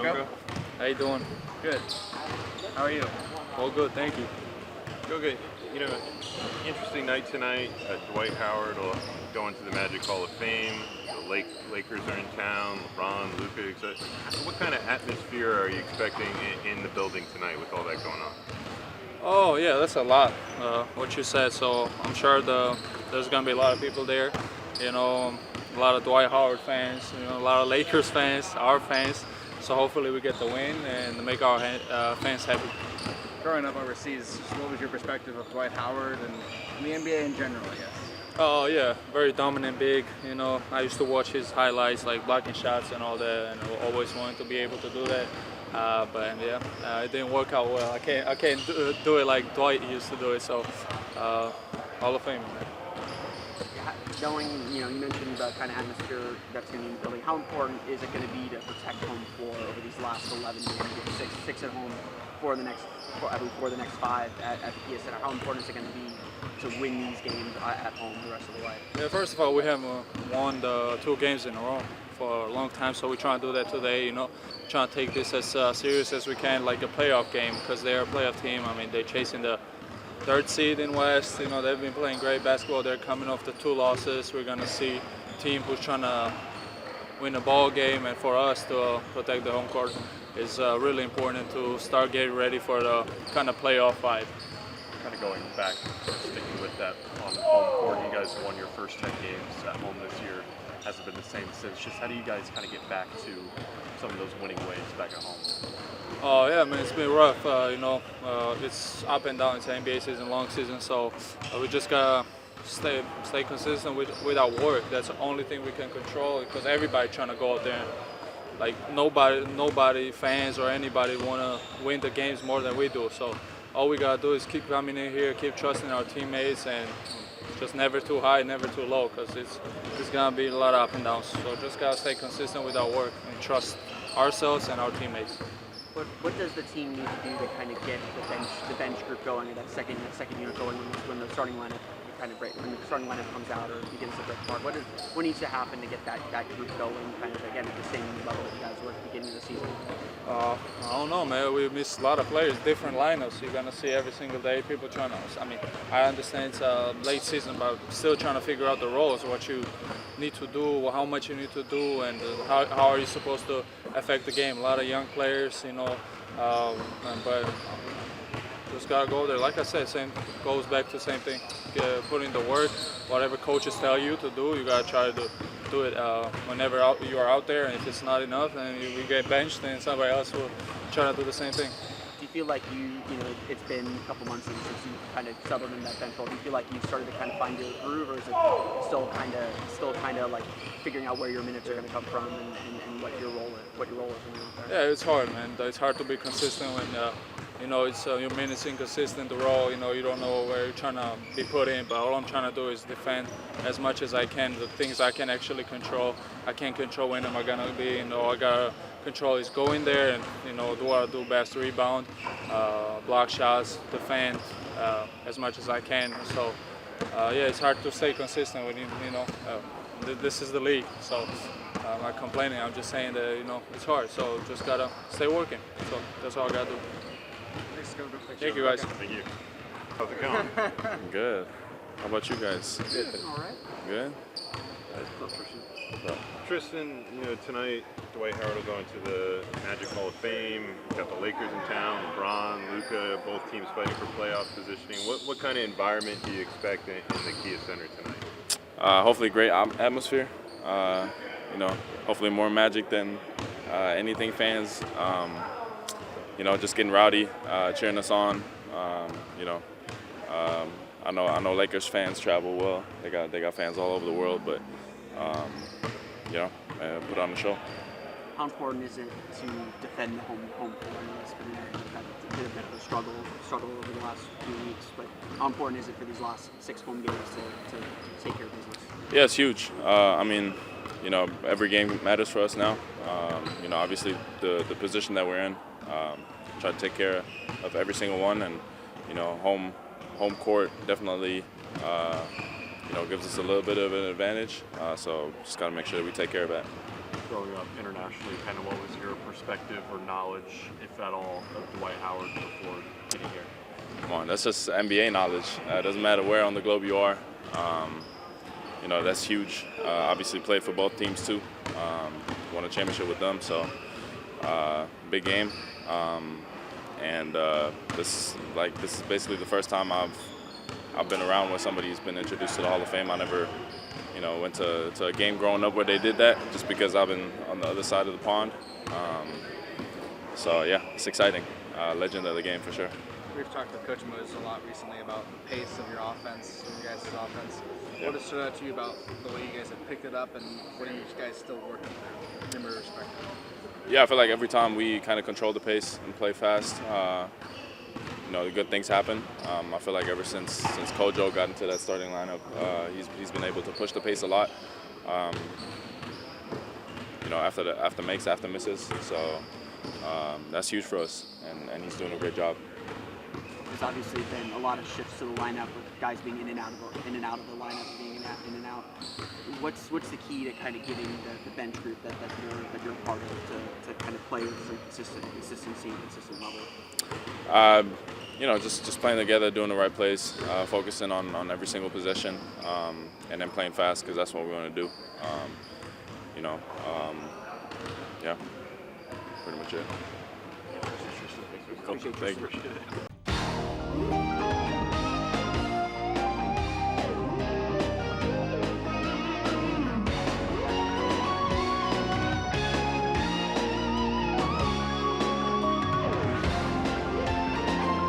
Goga. How you doing? Good. How are you? All good, thank you. Goga, interesting night tonight. Dwight Howard will go into the Magic Hall of Fame. The Lakers are in town. LeBron, Luka, etc. What kind of atmosphere are you expecting in the building tonight with all that going on? Oh yeah, that's a lot. What you said. So I'm sure there's gonna be a lot of people there. A lot of Dwight Howard fans. A lot of Lakers fans, our fans. So hopefully we get the win and make our fans happy. Growing up overseas, what was your perspective of Dwight Howard and the NBA in general, I guess? Oh yeah, very dominant big. I used to watch his highlights, like blocking shots and all that, and I always wanted to be able to do that. But yeah, it didn't work out well. I can't do it like Dwight used to do it. So Hall of Fame. Knowing, you mentioned the kind of atmosphere that's going to be in the building. How important is it going to be to protect home floor over these last 11 games? Six at home, four the next 5 at the PS Center. How important is it going to be to win these games at home the rest of the way? Yeah, first of all, we have won the 2 games in a row for a long time, so we're trying to do that today. Trying to take this as serious as we can, like a playoff game, because they're a playoff team. I mean, they're chasing the 3rd seed in West. They've been playing great basketball. They're coming off the 2 losses. We're going to see a team who's trying to win a ball game, and for us to protect the home court is really important to start getting ready for the kind of playoff fight. Kind of going back, sticking with that on home court, you guys won your first 10 games at home this year. Hasn't been the same since. Just how do you guys kind of get back to some of those winning ways back at home? Oh yeah, man, it's been rough. It's up and down. It's an NBA season, long season, so we just gotta stay consistent with our work. That's the only thing we can control, because everybody trying to go out there. Like nobody, fans or anybody, wanna win the games more than we do. So all we gotta do is keep coming in here, keep trusting our teammates, and just never too high, never too low, because it's gonna be a lot of up and downs. So just gotta stay consistent with our work and trust ourselves and our teammates. What does the team need to do to kind of get the bench group going, or that second unit going when the starting lineup when the starting lineup comes out or begins to break apart? What needs to happen to get that group going, kind of again at the same level that you guys were at the beginning of the season? I don't know, man. We missed a lot of players, different lineups. You're gonna see every single day people trying to. I mean, I understand it's a late season, but still trying to figure out the roles, what you need to do, how much you need to do, and how are you supposed to affect the game. A lot of young players, but just gotta go there. Like I said, same goes back to the same thing. Put in the work. Whatever coaches tell you to do, you gotta try to do it whenever you are out there. And if it's not enough, and we get benched, then somebody else will try to do the same thing. Do you feel like it's been a couple months since you kind of settled in that bench role? Do you feel like you've started to kind of find your groove, or is it still kind of like figuring out where your minutes are going to come from and what your role is when you're out there? Yeah, it's hard, man. It's hard to be consistent when it's your minutes inconsistent. The role, you don't know where you're trying to be put in. But all I'm trying to do is defend as much as I can. The things I can actually control, I can't control when am I gonna be. I gotta control is go in there and do what I do best: rebound, block shots, defend as much as I can. So yeah, it's hard to stay consistent when this is the league. So I'm not complaining. I'm just saying that it's hard. So just gotta stay working. So that's all I gotta do. Thank you, guys. Thank you. How's it going? Good. How about you guys? Good. All right. Good? Tristan, tonight Dwight Howard will go into the Magic Hall of Fame. We've got the Lakers in town, LeBron, Luka, both teams fighting for playoff positioning. What kind of environment do you expect in the Kia Center tonight? Hopefully great atmosphere. Hopefully more Magic than anything fans. Just getting rowdy, cheering us on. I know Lakers fans travel well. They got fans all over the world, but put on the show. How important is it to defend the home court? It's been a bit of a struggle over the last few weeks, but how important is it for these last 6 home games to take care of business? Yeah, it's huge. Every game matters for us now. Obviously the position that we're in. Try to take care of every single one, and home court definitely gives us a little bit of an advantage. So just got to make sure that we take care of that. Growing up internationally, kind of what was your perspective or knowledge, if at all, of Dwight Howard before getting here? Come on, that's just NBA knowledge. It doesn't matter where on the globe you are. That's huge. Obviously played for both teams too. Won a championship with them, so big game. This is basically the first time I've been around where somebody's been introduced to the Hall of Fame. I never, went to a game growing up where they did that, just because I've been on the other side of the pond. So yeah, it's exciting. Legend of the game for sure. We've talked with Coach Moose a lot recently about the pace of your offense, of your guys' offense. What has stood out to you about the way you guys have picked it up, and what are you guys still working through in your respect? Yeah, I feel like every time we kind of control the pace and play fast, the good things happen. I feel like ever since Kojo got into that starting lineup, he's been able to push the pace a lot. After makes, after misses, so that's huge for us, and he's doing a great job. There's obviously been a lot of shifts to the lineup, with guys being in and out of the lineup, being in and out. What's the key to kind of getting the bench group that you're part of to kind of play with some consistency and consistent level? Just playing together, doing the right plays, focusing on every single possession, and then playing fast, because that's what we want to do. Yeah, pretty much it. Thank you.